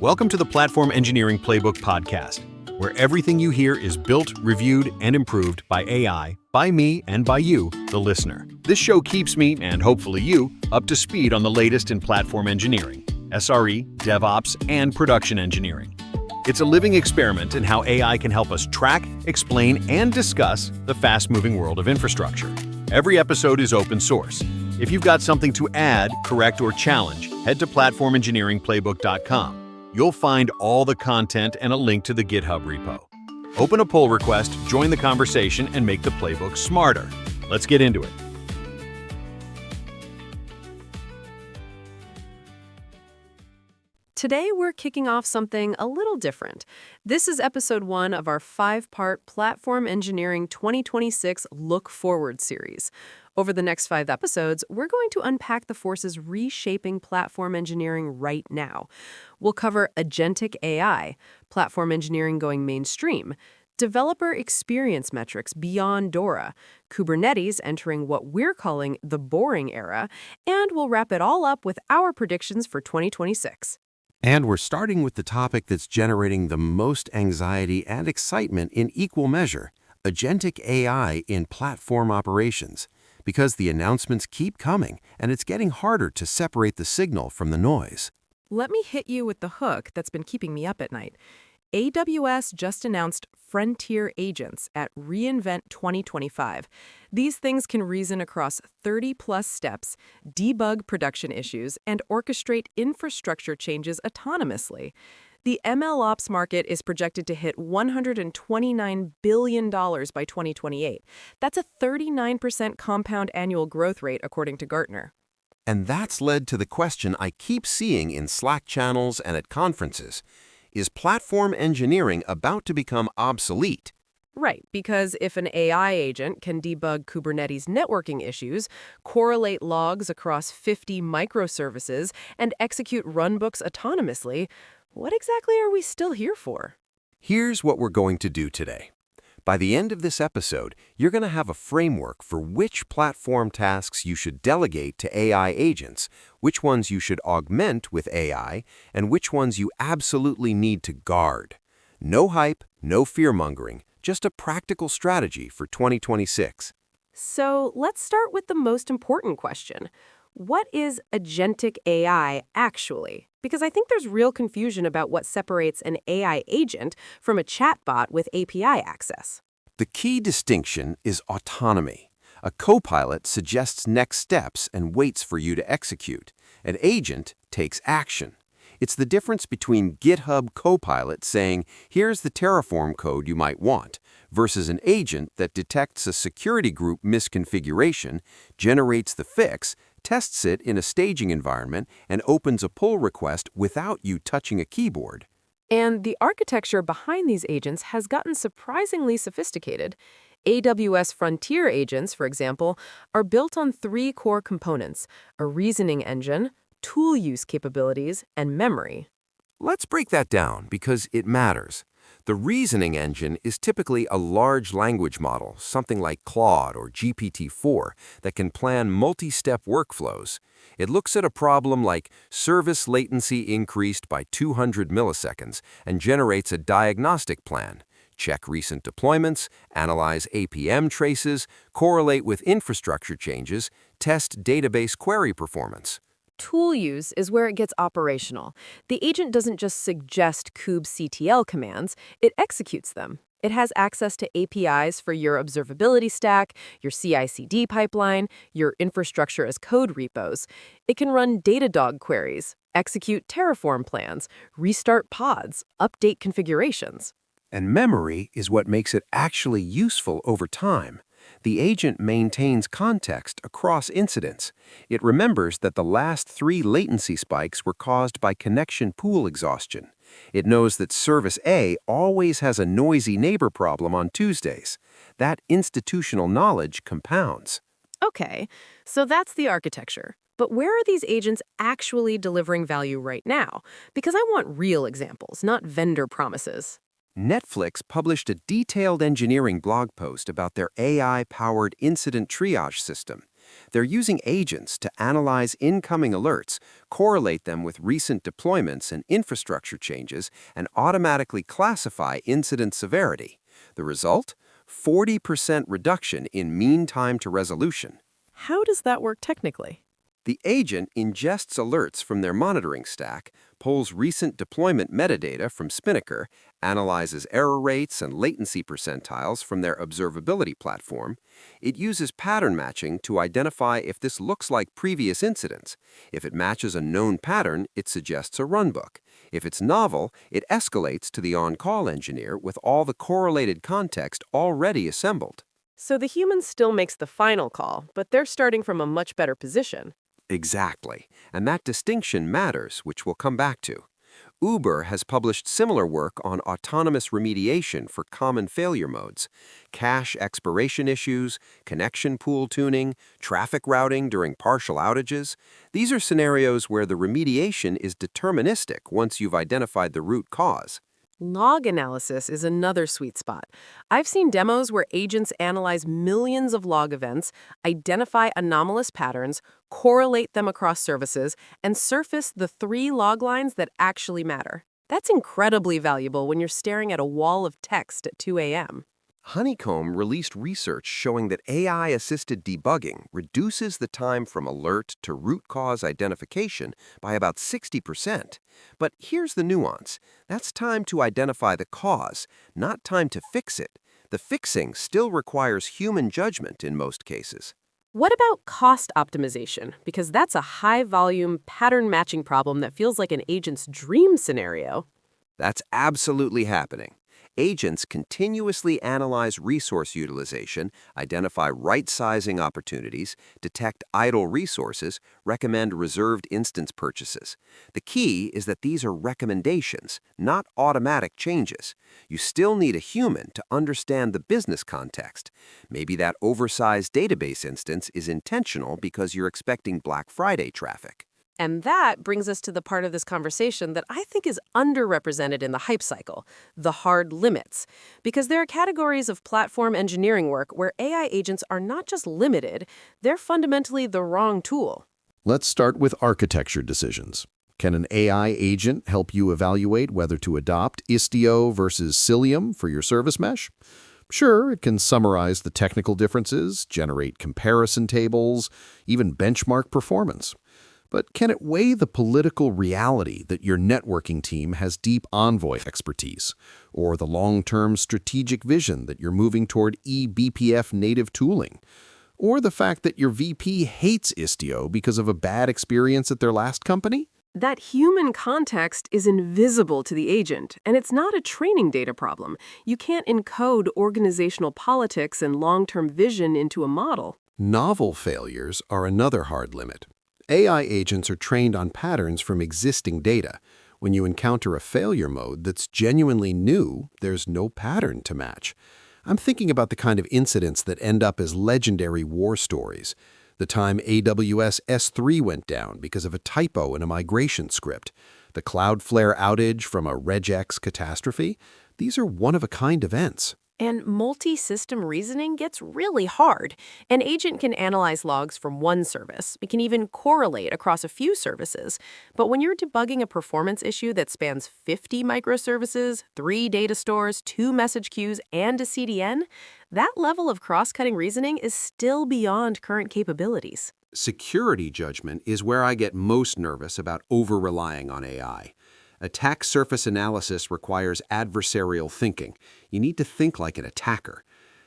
Welcome to the Platform Engineering Playbook podcast, where everything you hear is built, reviewed, and improved by AI, by me, and by you, the listener. This show keeps me, and hopefully you, up to speed on the latest in platform engineering, SRE, DevOps, and production engineering. It's a living experiment in how AI can help us track, explain, and discuss the fast-moving world of infrastructure. Every episode is open source. If you've got something to add, correct, or challenge, head to platform-engineering-playbook.com. You'll find all the content and a link to the GitHub repo. Open a pull request, join the conversation, and make the playbook smarter. Let's get into it. Today, we're kicking off something a little different. This is episode 1 of our 5-part Platform Engineering 2026 Look Forward series. Over the next 5 episodes, we're going to unpack the forces reshaping platform engineering right now. We'll cover Agentic AI, platform engineering going mainstream, developer experience metrics beyond DORA, Kubernetes entering what we're calling the boring era, and we'll wrap it all up with our predictions for 2026. And we're starting with the topic that's generating the most anxiety and excitement in equal measure, Agentic AI in platform operations, because the announcements keep coming and it's getting harder to separate the signal from the noise. Let me hit you with the hook that's been keeping me up at night. AWS just announced Frontier Agents at reInvent 2025. These things can reason across 30-plus steps, debug production issues, and orchestrate infrastructure changes autonomously. The MLOps market is projected to hit $129 billion by 2028. That's a 39% compound annual growth rate, according to Gartner. And that's led to the question I keep seeing in Slack channels and at conferences. Is platform engineering about to become obsolete? Right, because if an AI agent can debug Kubernetes networking issues, correlate logs across 50 microservices, and execute runbooks autonomously, what exactly are we still here for? Here's what we're going to do today. By the end of this episode, you're going to have a framework for which platform tasks you should delegate to AI agents, which ones you should augment with AI, and which ones you absolutely need to guard. No hype, no fear-mongering, just a practical strategy for 2026. So let's start with the most important question. What is Agentic AI actually? Because I think there's real confusion about what separates an AI agent from a chatbot with API access. The key distinction is autonomy. A copilot suggests next steps and waits for you to execute. An agent takes action. It's the difference between GitHub Copilot saying, here's the Terraform code you might want, versus an agent that detects a security group misconfiguration, generates the fix, tests it in a staging environment, and opens a pull request without you touching a keyboard. And the architecture behind these agents has gotten surprisingly sophisticated. AWS Frontier Agents, for example, are built on 3 core components: a reasoning engine, tool use capabilities, and memory. Let's break that down because it matters. The reasoning engine is typically a large language model, something like Claude or GPT-4, that can plan multi-step workflows. It looks at a problem like service latency increased by 200 milliseconds and generates a diagnostic plan. Check recent deployments, analyze APM traces, correlate with infrastructure changes, test database query performance. Tool use is where it gets operational. The agent doesn't just suggest kubectl commands, it executes them. It has access to APIs for your observability stack, your CI/CD pipeline, your infrastructure as code repos. It can run Datadog queries, execute Terraform plans, restart pods, update configurations. And memory is what makes it actually useful over time. The agent maintains context across incidents. It remembers that the last 3 latency spikes were caused by connection pool exhaustion. It knows that Service A always has a noisy neighbor problem on Tuesdays. That institutional knowledge compounds. Okay, so that's the architecture. But where are these agents actually delivering value right now? Because I want real examples, not vendor promises. Netflix published a detailed engineering blog post about their AI-powered incident triage system. They're using agents to analyze incoming alerts, correlate them with recent deployments and infrastructure changes, and automatically classify incident severity. The result? 40% reduction in mean time to resolution. How does that work technically? The agent ingests alerts from their monitoring stack, pulls recent deployment metadata from Spinnaker, analyzes error rates and latency percentiles from their observability platform. It uses pattern matching to identify if this looks like previous incidents. If it matches a known pattern, it suggests a runbook. If it's novel, it escalates to the on-call engineer with all the correlated context already assembled. So the human still makes the final call, but they're starting from a much better position. Exactly. And that distinction matters, which we'll come back to. Uber has published similar work on autonomous remediation for common failure modes, cache expiration issues, connection pool tuning, traffic routing during partial outages. These are scenarios where the remediation is deterministic once you've identified the root cause. Log analysis is another sweet spot. I've seen demos where agents analyze millions of log events, identify anomalous patterns, correlate them across services, and surface the 3 log lines that actually matter. That's incredibly valuable when you're staring at a wall of text at 2 a.m. Honeycomb released research showing that AI-assisted debugging reduces the time from alert to root cause identification by about 60%. But here's the nuance. That's time to identify the cause, not time to fix it. The fixing still requires human judgment in most cases. What about cost optimization? Because that's a high-volume, pattern-matching problem that feels like an agent's dream scenario. That's absolutely happening. Agents continuously analyze resource utilization, identify right-sizing opportunities, detect idle resources, recommend reserved instance purchases. The key is that these are recommendations, not automatic changes. You still need a human to understand the business context. Maybe that oversized database instance is intentional because you're expecting Black Friday traffic. And that brings us to the part of this conversation that I think is underrepresented in the hype cycle, the hard limits. Because there are categories of platform engineering work where AI agents are not just limited, they're fundamentally the wrong tool. Let's start with architecture decisions. Can an AI agent help you evaluate whether to adopt Istio versus Cilium for your service mesh? Sure, it can summarize the technical differences, generate comparison tables, even benchmark performance. But can it weigh the political reality that your networking team has deep Envoy expertise, or the long-term strategic vision that you're moving toward eBPF native tooling, or the fact that your VP hates Istio because of a bad experience at their last company? That human context is invisible to the agent, and it's not a training data problem. You can't encode organizational politics and long-term vision into a model. Novel failures are another hard limit. AI agents are trained on patterns from existing data. When you encounter a failure mode that's genuinely new, there's no pattern to match. I'm thinking about the kind of incidents that end up as legendary war stories. The time AWS S3 went down because of a typo in a migration script. The Cloudflare outage from a regex catastrophe. These are one-of-a-kind events. And multi-system reasoning gets really hard. An agent can analyze logs from one service. It can even correlate across a few services. But when you're debugging a performance issue that spans 50 microservices, 3 data stores, 2 message queues, and a CDN, that level of cross-cutting reasoning is still beyond current capabilities. Security judgment is where I get most nervous about over-relying on AI. Attack surface analysis requires adversarial thinking. You need to think like an attacker.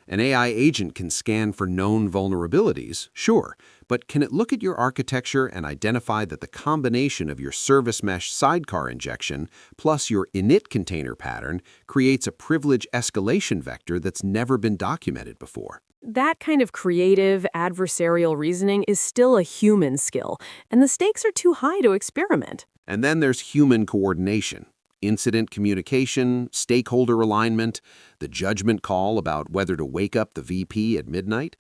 An AI agent can scan for known vulnerabilities, sure, but can it look at your architecture and identify that the combination of your service mesh sidecar injection plus your init container pattern creates a privilege escalation vector that's never been documented before? That kind of creative, adversarial reasoning is still a human skill, and the stakes are too high to experiment. And then there's human coordination, incident communication, stakeholder alignment, the judgment call about whether to wake up the VP at midnight.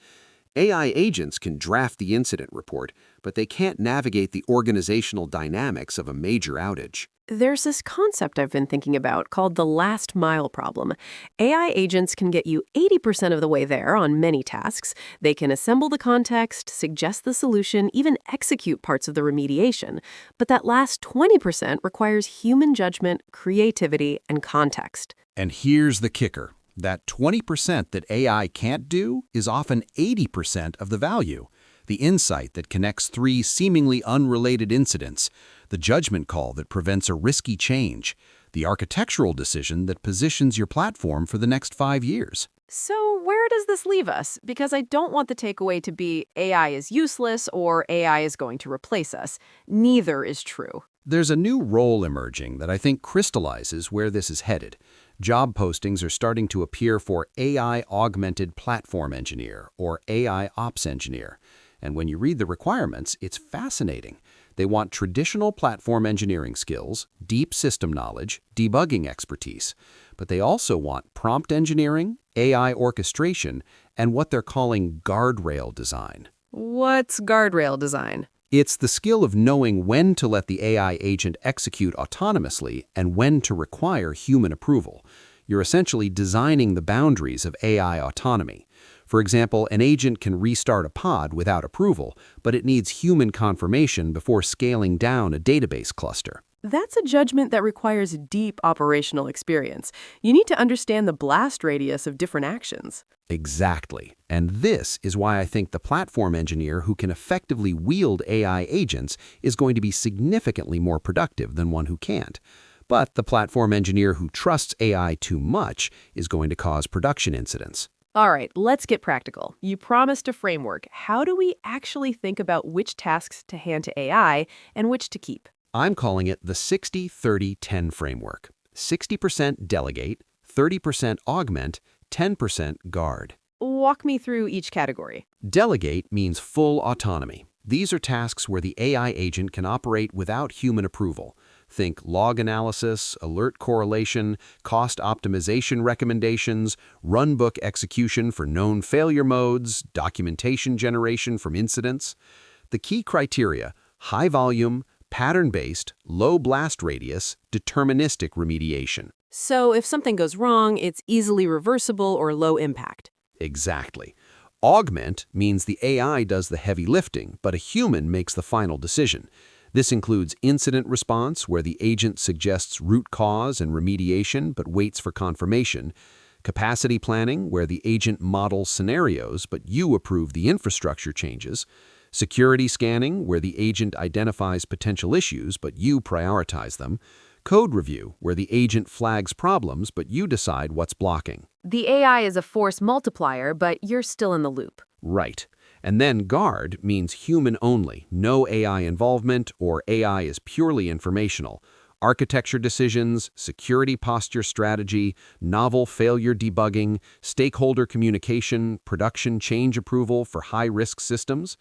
AI agents can draft the incident report, but they can't navigate the organizational dynamics of a major outage. There's this concept I've been thinking about called the last mile problem. AI agents can get you 80% of the way there on many tasks. They can assemble the context, suggest the solution, even execute parts of the remediation. But that last 20% requires human judgment, creativity, and context. And here's the kicker. That 20% that AI can't do is often 80% of the value. The insight that connects three seemingly unrelated incidents, the judgment call that prevents a risky change, the architectural decision that positions your platform for the next 5 years. So where does this leave us? Because I don't want the takeaway to be AI is useless or AI is going to replace us. Neither is true. There's a new role emerging that I think crystallizes where this is headed. Job postings are starting to appear for AI-augmented platform engineer or AI ops engineer. And when you read the requirements, it's fascinating. They want traditional platform engineering skills, deep system knowledge, debugging expertise, but they also want prompt engineering, AI orchestration, and what they're calling guardrail design. What's guardrail design? It's the skill of knowing when to let the AI agent execute autonomously and when to require human approval. You're essentially designing the boundaries of AI autonomy. For example, an agent can restart a pod without approval, but it needs human confirmation before scaling down a database cluster. That's a judgment that requires deep operational experience. You need to understand the blast radius of different actions. Exactly. And this is why I think the platform engineer who can effectively wield AI agents is going to be significantly more productive than one who can't. But the platform engineer who trusts AI too much is going to cause production incidents. All right, let's get practical. You promised a framework. How do we actually think about which tasks to hand to AI and which to keep? I'm calling it the 60-30-10 framework. 60% delegate, 30% augment, 10% guard. Walk me through each category. Delegate means full autonomy. These are tasks where the AI agent can operate without human approval. Think log analysis, alert correlation, cost optimization recommendations, runbook execution for known failure modes, documentation generation from incidents. The key criteria: high volume, pattern-based, low blast radius, deterministic remediation. So if something goes wrong, it's easily reversible or low impact. Exactly. Augment means the AI does the heavy lifting, but a human makes the final decision. This includes incident response, where the agent suggests root cause and remediation but waits for confirmation, capacity planning, where the agent models scenarios but you approve the infrastructure changes, security scanning, where the agent identifies potential issues but you prioritize them, code review, where the agent flags problems but you decide what's blocking. The AI is a force multiplier, but you're still in the loop. Right. And then guard means human only, no AI involvement, or AI is purely informational. Architecture decisions, security posture strategy, novel failure debugging, stakeholder communication, production change approval for high-risk systems.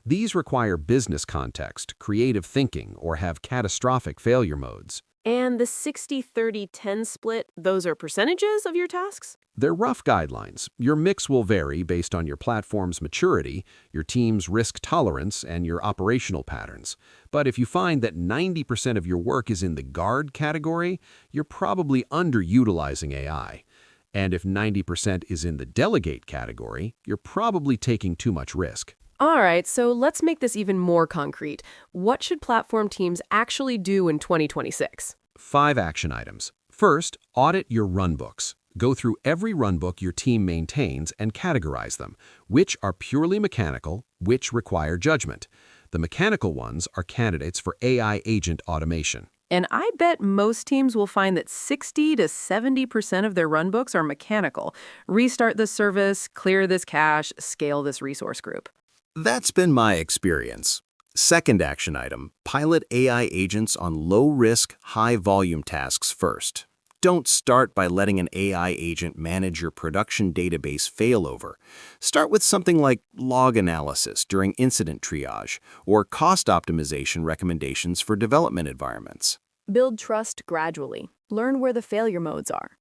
These require business context, creative thinking, or have catastrophic failure modes. And the 60-30-10 split, those are percentages of your tasks? They're rough guidelines. Your mix will vary based on your platform's maturity, your team's risk tolerance, and your operational patterns. But if you find that 90% of your work is in the guard category, you're probably underutilizing AI. And if 90% is in the delegate category, you're probably taking too much risk. All right, so let's make this even more concrete. What should platform teams actually do in 2026? 5 action items. First, audit your runbooks. Go through every runbook your team maintains and categorize them. Which are purely mechanical, which require judgment. The mechanical ones are candidates for AI agent automation. And I bet most teams will find that 60 to 70% of their runbooks are mechanical. Restart this service, clear this cache, scale this resource group. That's been my experience. Second action item, pilot AI agents on low-risk, high-volume tasks first. Don't start by letting an AI agent manage your production database failover. Start with something like log analysis during incident triage or cost optimization recommendations for development environments. Build trust gradually. Learn where the failure modes are.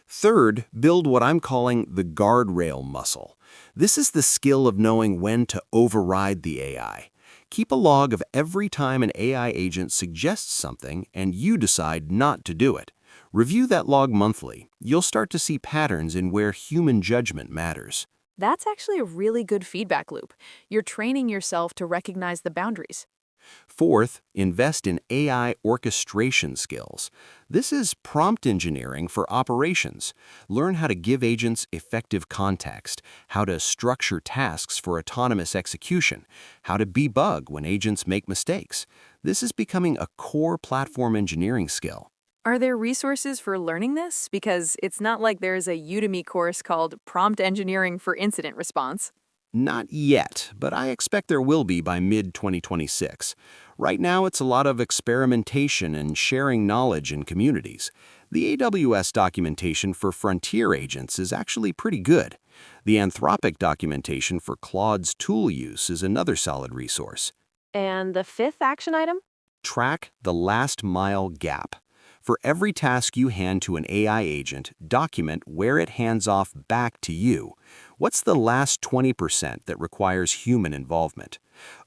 Third, build what I'm calling the guardrail muscle. This is the skill of knowing when to override the AI. Keep a log of every time an AI agent suggests something and you decide not to do it. Review that log monthly. You'll start to see patterns in where human judgment matters. That's actually a really good feedback loop. You're training yourself to recognize the boundaries. Fourth, invest in AI orchestration skills. This is prompt engineering for operations. Learn how to give agents effective context, how to structure tasks for autonomous execution, how to debug when agents make mistakes. This is becoming a core platform engineering skill. Are there resources for learning this? Because it's not like there's a Udemy course called Prompt Engineering for Incident Response. Not yet, but I expect there will be by mid-2026. Right now, it's a lot of experimentation and sharing knowledge in communities. The AWS documentation for Frontier Agents is actually pretty good. The Anthropic documentation for Claude's tool use is another solid resource. And the fifth action item? Track the last mile gap. For every task you hand to an AI agent, document where it hands off back to you. What's the last 20% that requires human involvement?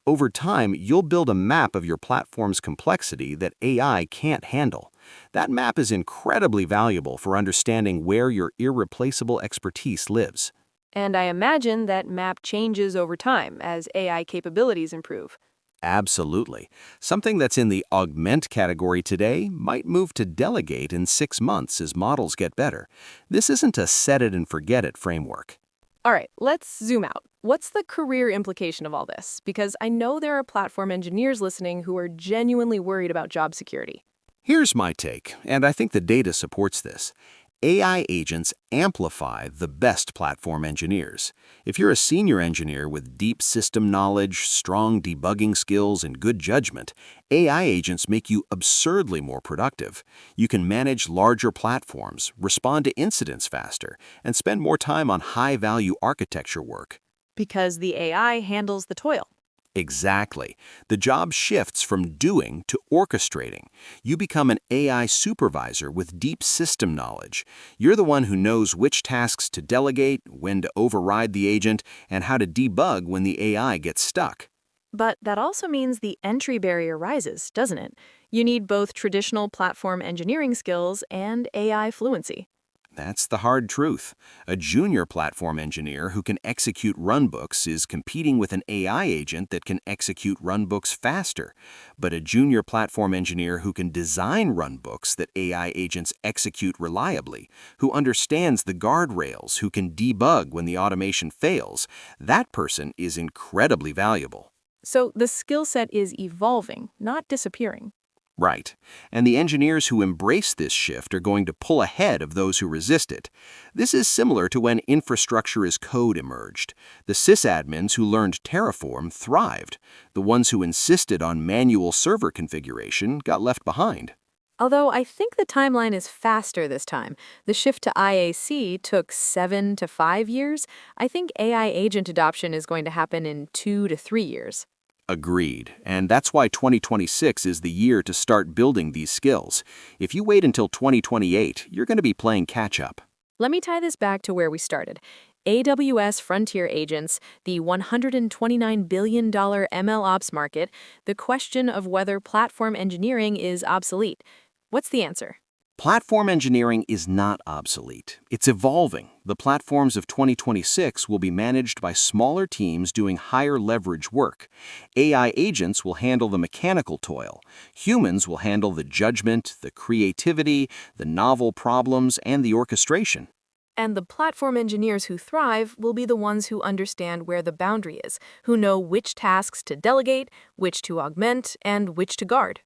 Over time, you'll build a map of your platform's complexity that AI can't handle. That map is incredibly valuable for understanding where your irreplaceable expertise lives. And I imagine that map changes over time as AI capabilities improve. Absolutely. Something that's in the Augment category today might move to Delegate in 6 months as models get better. This isn't a set-it-and-forget-it framework. All right, let's zoom out. What's the career implication of all this? Because I know there are platform engineers listening who are genuinely worried about job security. Here's my take, and I think the data supports this. AI agents amplify the best platform engineers. If you're a senior engineer with deep system knowledge, strong debugging skills, and good judgment, AI agents make you absurdly more productive. You can manage larger platforms, respond to incidents faster, and spend more time on high-value architecture work. Because the AI handles the toil. Exactly. The job shifts from doing to orchestrating. You become an AI supervisor with deep system knowledge. You're the one who knows which tasks to delegate, when to override the agent, and how to debug when the AI gets stuck. But that also means the entry barrier rises, doesn't it? You need both traditional platform engineering skills and AI fluency. That's the hard truth. A junior platform engineer who can execute runbooks is competing with an AI agent that can execute runbooks faster. But a junior platform engineer who can design runbooks that AI agents execute reliably, who understands the guardrails, who can debug when the automation fails, that person is incredibly valuable. So the skill set is evolving, not disappearing. Right. And the engineers who embrace this shift are going to pull ahead of those who resist it. This is similar to when infrastructure as code emerged. The sysadmins who learned Terraform thrived. The ones who insisted on manual server configuration got left behind. Although I think the timeline is faster this time. The shift to IAC took 7 to 5 years. I think AI agent adoption is going to happen in 2 to 3 years. Agreed. And that's why 2026 is the year to start building these skills. If you wait until 2028, you're going to be playing catch-up. Let me tie this back to where we started. AWS Frontier Agents, the $129 billion MLOps market, the question of whether platform engineering is obsolete. What's the answer? Platform engineering is not obsolete. It's evolving. The platforms of 2026 will be managed by smaller teams doing higher leverage work. AI agents will handle the mechanical toil. Humans will handle the judgment, the creativity, the novel problems, and the orchestration. And the platform engineers who thrive will be the ones who understand where the boundary is, who know which tasks to delegate, which to augment, and which to guard.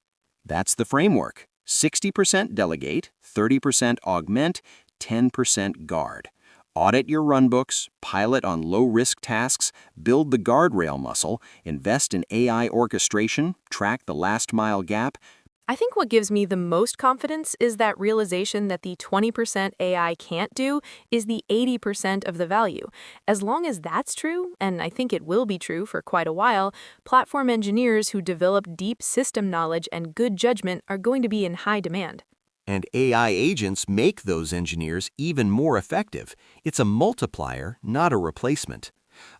That's the framework. 60% delegate, 30% augment, 10% guard. Audit your runbooks, pilot on low-risk tasks, build the guardrail muscle, invest in AI orchestration, track the last-mile gap. I think what gives me the most confidence is that realization that the 20% AI can't do is the 80% of the value. As long as that's true, and I think it will be true for quite a while, platform engineers who develop deep system knowledge and good judgment are going to be in high demand. And AI agents make those engineers even more effective. It's a multiplier, not a replacement.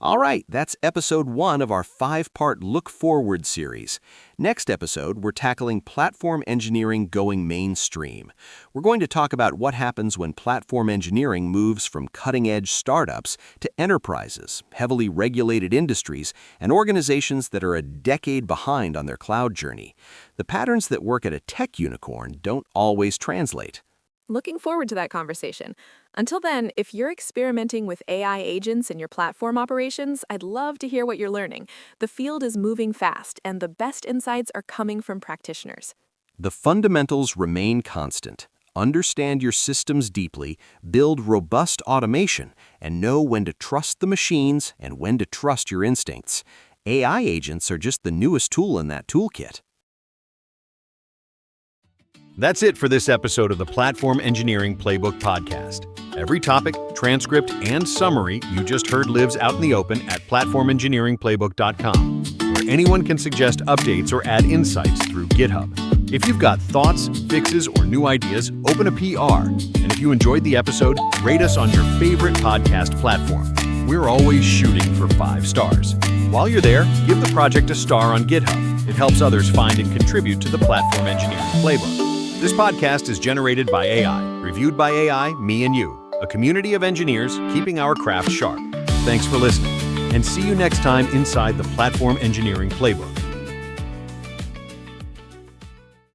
All right, that's episode 1 of our 5-part Look Forward series. Next episode, we're tackling platform engineering going mainstream. We're going to talk about what happens when platform engineering moves from cutting-edge startups to enterprises, heavily regulated industries, and organizations that are a decade behind on their cloud journey. The patterns that work at a tech unicorn don't always translate. Looking forward to that conversation. Until then, if you're experimenting with AI agents in your platform operations, I'd love to hear what you're learning. The field is moving fast, and the best insights are coming from practitioners. The fundamentals remain constant. Understand your systems deeply, build robust automation, and know when to trust the machines and when to trust your instincts. AI agents are just the newest tool in that toolkit. That's it for this episode of the Platform Engineering Playbook podcast. Every topic, transcript, and summary you just heard lives out in the open at platform-engineering-playbook.com, where anyone can suggest updates or add insights through GitHub. If you've got thoughts, fixes, or new ideas, open a PR. And if you enjoyed the episode, rate us on your favorite podcast platform. We're always shooting for 5 stars. While you're there, give the project a star on GitHub. It helps others find and contribute to the Platform Engineering Playbook. This podcast is generated by AI, reviewed by AI, me and you, a community of engineers keeping our craft sharp. Thanks for listening, and see you next time inside the Platform Engineering Playbook.